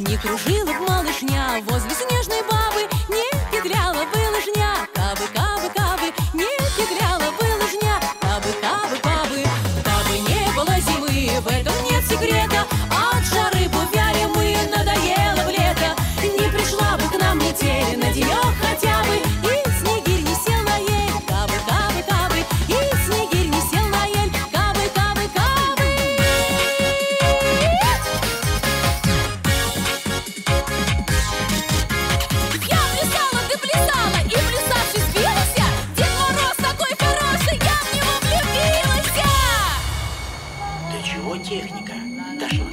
Не кружила б малышня возле снежной бабы, не петляла бы лыжня. Кабы, кабы, кабы, не петляла бы лыжня. Кабы, кабы, кабы, кабы не было зимы, в этом нет секрета. От жары б увяли мы, надоело в лето. Не пришла бы к нам метель на денек хотя бы, и снегирь не сел на ель. Кабы, кабы, кабы, и снегирь не сел на ель. Кабы, кабы, кабы. Я плясала, ты плясала, и плясавший сбилась. Дед Мороз такой хороший, я в него влюбилась. До чего техника дошла?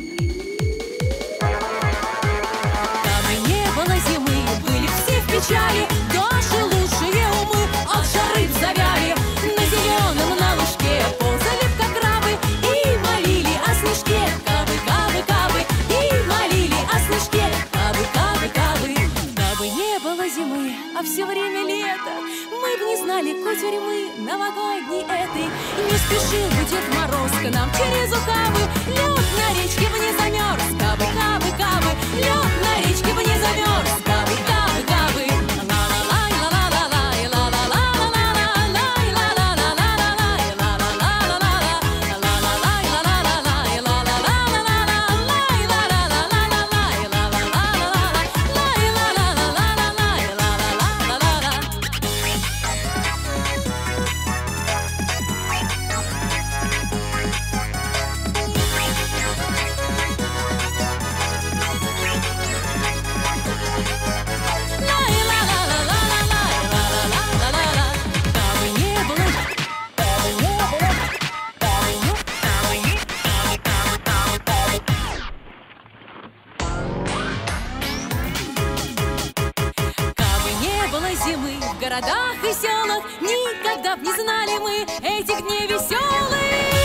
Кабы не было зимы, были все в печали. Наши лучшие умы от жары завяли. На зеленом на лужке ползали б как крабы и молили о снежке. Кабы, кабы, кабы, и молили о снежке. Кабы, кабы, кабы. Кабы не было зимы, а все время лето, мы б не знали кутерьмы новогодней этой. Не спешил бы Дед Мороз к нам через ухабы. Лед на речке бы не замерз. Кабы, кабы, кабы, лед на речке бы не замерз. Кабы, кабы, кабы. Зимы в городах и селах никогда б не знали мы этих дней веселых.